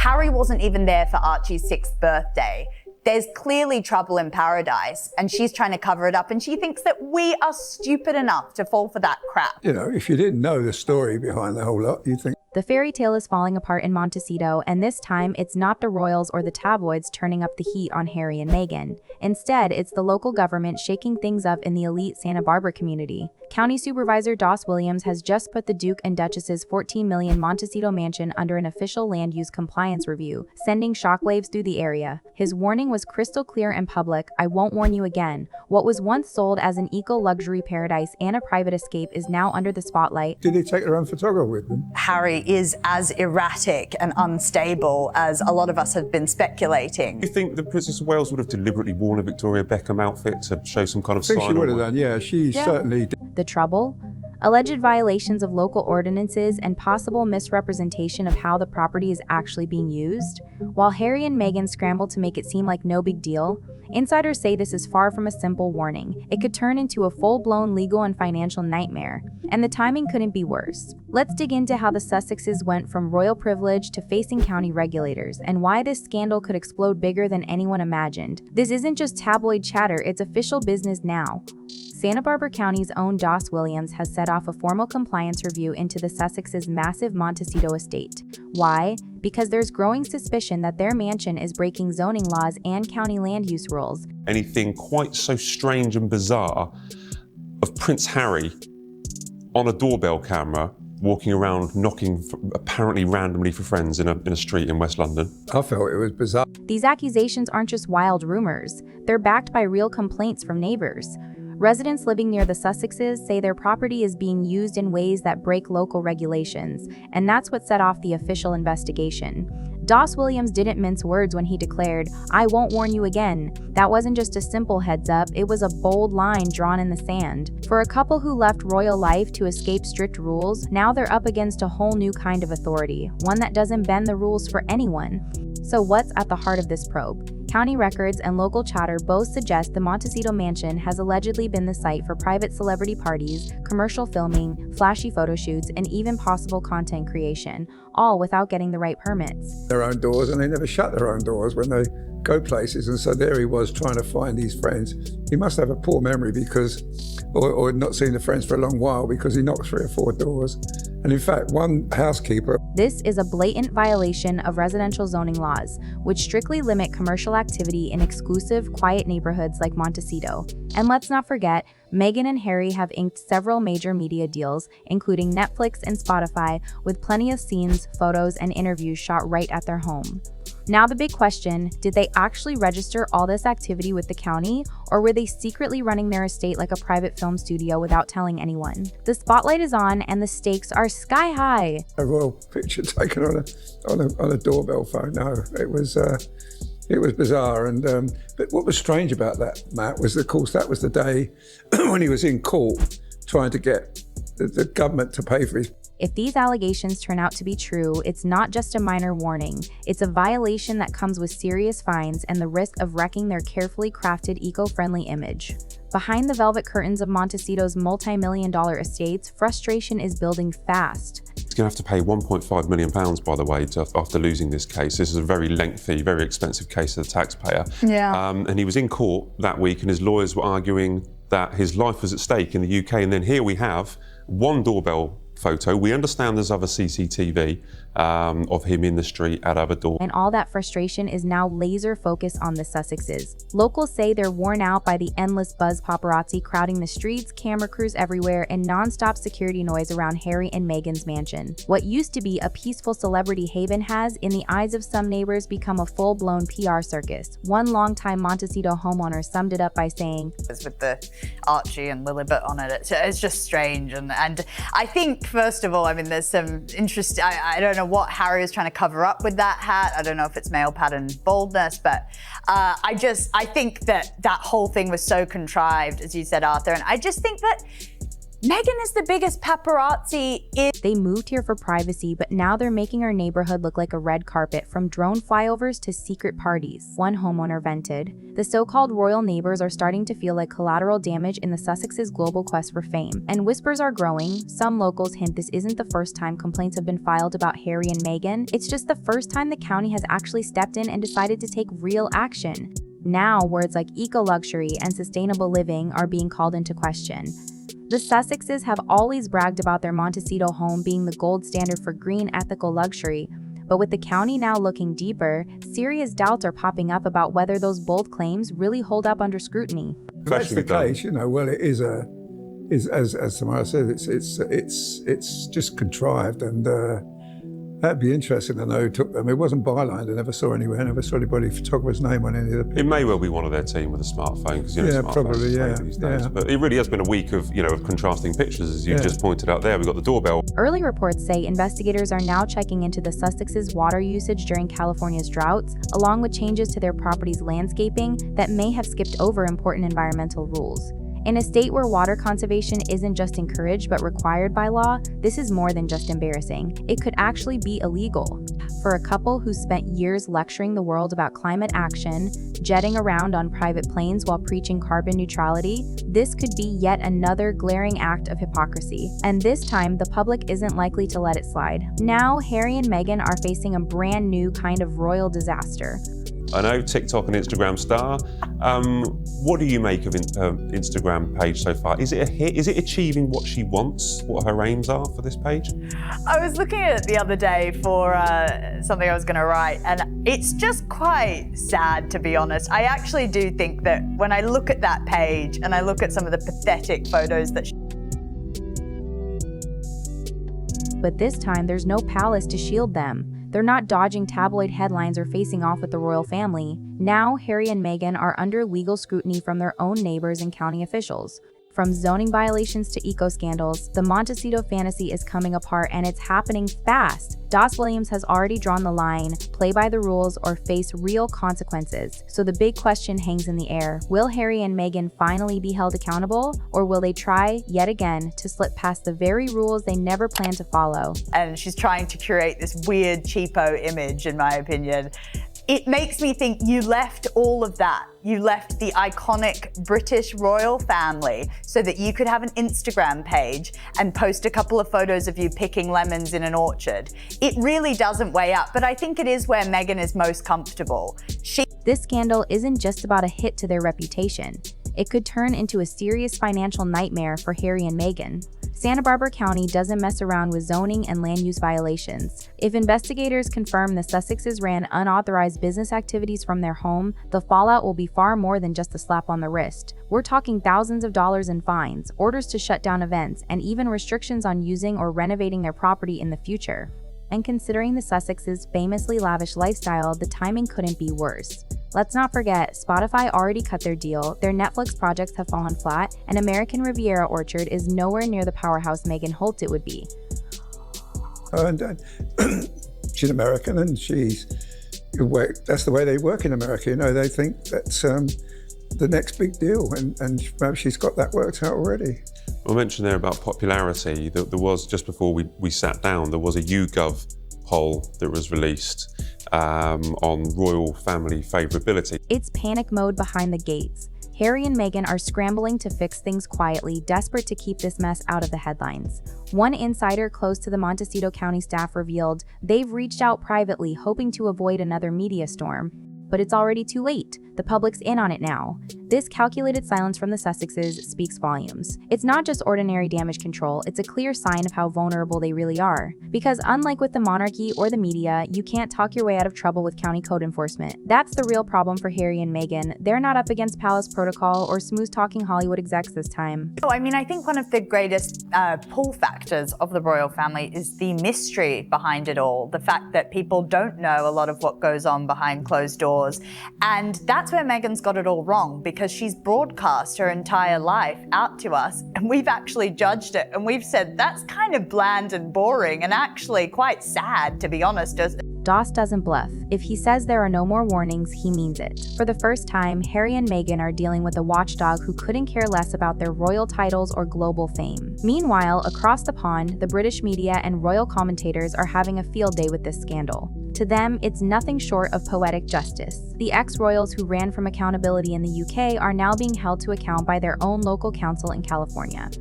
Harry wasn't even there for Archie's 6th birthday. There's clearly trouble in paradise, and she's trying to cover it up, and she thinks that we are stupid enough to fall for that crap. You know, if you didn't know the story behind the whole lot, you'd think. The fairy tale is falling apart in Montecito, and this time it's not the royals or the tabloids turning up the heat on Harry and Meghan. Instead, it's the local government shaking things up in the elite Santa Barbara community. County Supervisor Doss Williams has just put the Duke and Duchess's $14 million Montecito mansion under an official land use compliance review, sending shockwaves through the area. His warning was crystal clear and public: "I won't warn you again." What was once sold as an eco-luxury paradise and a private escape is now under the spotlight. Did they take their own photographer with them? Harry is as erratic and unstable as a lot of us have been speculating. Do you think the Princess of Wales would have deliberately worn a Victoria Beckham outfit to show some kind of I think sign? she would have done, yeah. She certainly did. The trouble? Alleged violations of local ordinances and possible misrepresentation of how the property is actually being used. While Harry and Meghan scramble to make it seem like no big deal, insiders say this is far from a simple warning. It could turn into a full-blown legal and financial nightmare, and the timing couldn't be worse. Let's dig into how the Sussexes went from royal privilege to facing county regulators, and why this scandal could explode bigger than anyone imagined. This isn't just tabloid chatter, it's official business now. Santa Barbara County's own Doss Williams has set off a formal compliance review into the Sussexes' massive Montecito estate. Why? Because there's growing suspicion that their mansion is breaking zoning laws and county land use rules. Anything quite so strange and bizarre of Prince Harry on a doorbell camera walking around knocking apparently randomly for friends in a street in West London. I felt it was bizarre. These accusations aren't just wild rumors. They're backed by real complaints from neighbors. Residents living near the Sussexes say their property is being used in ways that break local regulations, and that's what set off the official investigation. Doss Williams didn't mince words when he declared, "I won't warn you again." That wasn't just a simple heads up, it was a bold line drawn in the sand. For a couple who left royal life to escape strict rules, now they're up against a whole new kind of authority, one that doesn't bend the rules for anyone. So what's at the heart of this probe? County records and local chatter both suggest the Montecito mansion has allegedly been the site for private celebrity parties, commercial filming, flashy photo shoots, and even possible content creation, all without getting the right permits. Their own doors, and they never shut their own doors when they go places. And so there he was trying to find these friends. He must have a poor memory because, or not seen the friends for a long while because he knocked 3 or 4 doors. And in fact, one housekeeper. This is a blatant violation of residential zoning laws, which strictly limit commercial activity in exclusive, quiet neighborhoods like Montecito. And let's not forget, Meghan and Harry have inked several major media deals, including Netflix and Spotify, with plenty of scenes, photos, and interviews shot right at their home. Now the big question, did they actually register all this activity with the county, or were they secretly running their estate like a private film studio without telling anyone? The spotlight is on and the stakes are sky high. A royal picture taken on a doorbell phone. No, it was bizarre. And but what was strange about that, Matt, was of course that was the day when he was in court trying to get the government to pay for his. If these allegations turn out to be true, it's not just a minor warning. It's a violation that comes with serious fines and the risk of wrecking their carefully crafted eco-friendly image. Behind the velvet curtains of Montecito's multi-million-dollar estates, frustration is building fast. He's going to have to pay £1.5 million, by the way, after losing this case. This is a very lengthy, very expensive case to the taxpayer. Yeah. And he was in court that week and his lawyers were arguing that his life was at stake in the UK. And then here we have one doorbell photo. We understand there's other CCTV of him in the street at other doors. And all that frustration is now laser focused on the Sussexes. Locals say they're worn out by the endless buzz paparazzi crowding the streets, camera crews everywhere, and non-stop security noise around Harry and Meghan's mansion. What used to be a peaceful celebrity haven has, in the eyes of some neighbors, become a full-blown PR circus. One longtime Montecito homeowner summed it up by saying, with the Archie and Lilibet on it, it's just strange. And I think, first of all, I mean, there's some interest. I don't know what Harry was trying to cover up with that hat. I don't know if it's male pattern baldness, but I think that whole thing was so contrived, as you said, Arthur. And I just think that Meghan is the biggest paparazzi in... They moved here for privacy, but now they're making our neighborhood look like a red carpet, from drone flyovers to secret parties. One homeowner vented. The so-called royal neighbors are starting to feel like collateral damage in the Sussexes' global quest for fame. And whispers are growing. Some locals hint this isn't the first time complaints have been filed about Harry and Meghan. It's just the first time the county has actually stepped in and decided to take real action. Now, words like eco-luxury and sustainable living are being called into question. The Sussexes have always bragged about their Montecito home being the gold standard for green, ethical luxury, but with the county now looking deeper, serious doubts are popping up about whether those bold claims really hold up under scrutiny. If that's the case, well, it is as Tamara said, it's just contrived, and that'd be interesting to know who took them. It wasn't bylined. I never saw anywhere. I never saw anybody photographer's name on any of the pictures. It may well be one of their team with a smartphone, because smartphones probably, these days. Yeah. But it really has been a week of of contrasting pictures, as you just pointed out there. We've got the doorbell. Early reports say investigators are now checking into the Sussexes' water usage during California's droughts, along with changes to their property's landscaping that may have skipped over important environmental rules. In a state where water conservation isn't just encouraged but required by law, this is more than just embarrassing. It could actually be illegal. For a couple who spent years lecturing the world about climate action, jetting around on private planes while preaching carbon neutrality, this could be yet another glaring act of hypocrisy. And this time, the public isn't likely to let it slide. Now, Harry and Meghan are facing a brand new kind of royal disaster. I know, TikTok and Instagram star. What do you make of Instagram page so far? Is it a hit? Is it achieving what she wants? What her aims are for this page? I was looking at it the other day for something I was going to write, and it's just quite sad, to be honest. I actually do think that when I look at that page and I look at some of the pathetic photos that But this time, there's no palace to shield them. They're not dodging tabloid headlines or facing off with the royal family. Now, Harry and Meghan are under legal scrutiny from their own neighbors and county officials. From zoning violations to eco-scandals, the Montecito fantasy is coming apart, and it's happening fast. Doss Williams has already drawn the line: play by the rules or face real consequences. So the big question hangs in the air. Will Harry and Meghan finally be held accountable, or will they try, yet again, to slip past the very rules they never planned to follow? And she's trying to curate this weird, cheapo image, in my opinion. It makes me think you left all of that. You left the iconic British royal family so that you could have an Instagram page and post a couple of photos of you picking lemons in an orchard. It really doesn't weigh up, but I think it is where Meghan is most comfortable. This scandal isn't just about a hit to their reputation. It could turn into a serious financial nightmare for Harry and Meghan. Santa Barbara County doesn't mess around with zoning and land use violations. If investigators confirm the Sussexes ran unauthorized business activities from their home, the fallout will be far more than just a slap on the wrist. We're talking thousands of dollars in fines, orders to shut down events, and even restrictions on using or renovating their property in the future. And considering the Sussexes' famously lavish lifestyle, the timing couldn't be worse. Let's not forget, Spotify already cut their deal, their Netflix projects have fallen flat, and American Riviera Orchard is nowhere near the powerhouse Meghan hoped it would be. And she's American, and that's the way they work in America. They think that's the next big deal, and perhaps she's got that worked out already. I mentioned there about popularity. There was, just before we sat down, there was a YouGov poll that was released on royal family favourability. It's panic mode behind the gates. Harry and Meghan are scrambling to fix things quietly, desperate to keep this mess out of the headlines. One insider close to the Montecito County staff revealed they've reached out privately, hoping to avoid another media storm. But it's already too late. The public's in on it now. This calculated silence from the Sussexes speaks volumes. It's not just ordinary damage control, it's a clear sign of how vulnerable they really are. Because unlike with the monarchy or the media, you can't talk your way out of trouble with county code enforcement. That's the real problem for Harry and Meghan. They're not up against palace protocol or smooth-talking Hollywood execs this time. I think one of the greatest pull factors of the royal family is the mystery behind it all. The fact that people don't know a lot of what goes on behind closed doors. And that's where Meghan's got it all wrong, because she's broadcast her entire life out to us, and we've actually judged it, and we've said that's kind of bland and boring and actually quite sad, to be honest. Doss doesn't bluff. If he says there are no more warnings, he means it. For the first time, Harry and Meghan are dealing with a watchdog who couldn't care less about their royal titles or global fame. Meanwhile, across the pond, the British media and royal commentators are having a field day with this scandal. To them, it's nothing short of poetic justice. The ex-royals who ran from accountability in the UK are now being held to account by their own local council in California.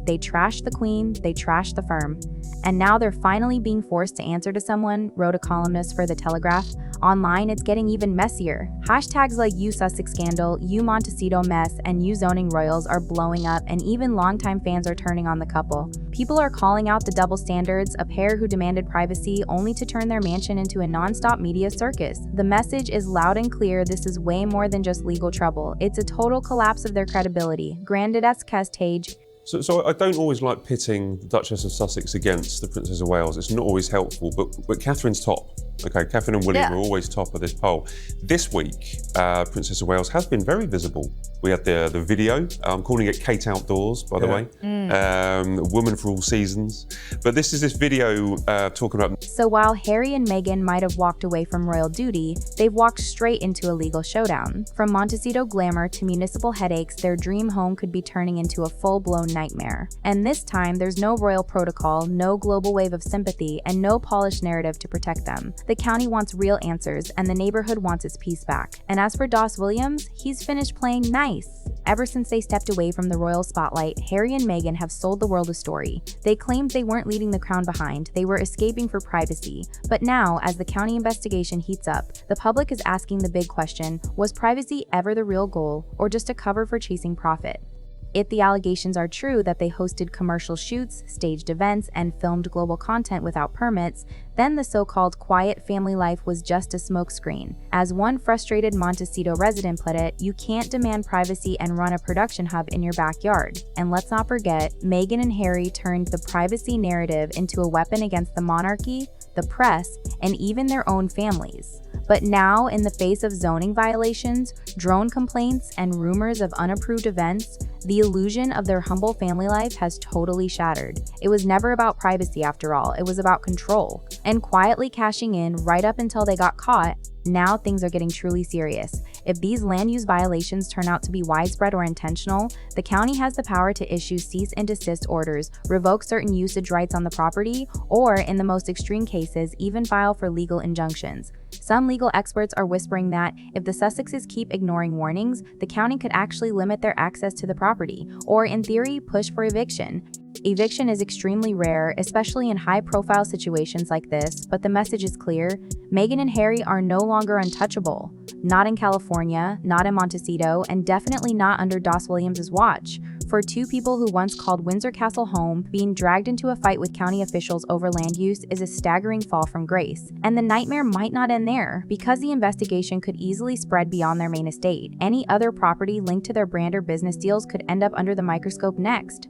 They trashed the Queen, they trashed the firm, and now they're finally being forced to answer to someone, wrote a columnist for The Telegraph. Online, it's getting even messier. Hashtags like Sussex scandal, Montecito mess, and zoning royals are blowing up, and even longtime fans are turning on the couple. People are calling out the double standards, a pair who demanded privacy only to turn their mansion into a non-stop media circus. The message is loud and clear: this is way more than just legal trouble. It's a total collapse of their credibility. Grandadesque Castage. So I don't always like pitting the Duchess of Sussex against the Princess of Wales. It's not always helpful, but Catherine's top. Okay, Catherine and William are always top of this poll. This week, Princess of Wales has been very visible. We had the video. I'm calling it Kate Outdoors, by the way. Woman for all seasons. But this is this video talking about... So while Harry and Meghan might have walked away from royal duty, they've walked straight into a legal showdown. From Montecito glamour to municipal headaches, their dream home could be turning into a full-blown nightmare. And this time, there's no royal protocol, no global wave of sympathy, and no polished narrative to protect them. The county wants real answers, and the neighborhood wants its peace back. And as for Doss Williams, he's finished playing nice. Ever since they stepped away from the royal spotlight, Harry and Meghan have sold the world a story. They claimed they weren't leaving the crown behind, they were escaping for privacy. But now, as the county investigation heats up, the public is asking the big question: was privacy ever the real goal, or just a cover for chasing profit? If the allegations are true that they hosted commercial shoots, staged events, and filmed global content without permits, then the so-called quiet family life was just a smokescreen. As one frustrated Montecito resident put it, you can't demand privacy and run a production hub in your backyard. And let's not forget, Meghan and Harry turned the privacy narrative into a weapon against the monarchy, the press, and even their own families. But now, in the face of zoning violations, drone complaints, and rumors of unapproved events, the illusion of their humble family life has totally shattered. It was never about privacy after all, it was about control. And quietly cashing in right up until they got caught, now things are getting truly serious. If these land use violations turn out to be widespread or intentional, the county has the power to issue cease and desist orders, revoke certain usage rights on the property, or, in the most extreme cases, even file for legal injunctions. Some legal experts are whispering that if the Sussexes keep ignoring warnings, the county could actually limit their access to the property, or in theory, push for eviction. Eviction is extremely rare, especially in high-profile situations like this, but the message is clear: Meghan and Harry are no longer untouchable. Not in California, not in Montecito, and definitely not under Doss Williams' watch. For two people who once called Windsor Castle home, being dragged into a fight with county officials over land use is a staggering fall from grace. And the nightmare might not end there, because the investigation could easily spread beyond their main estate. Any other property linked to their brand or business deals could end up under the microscope next.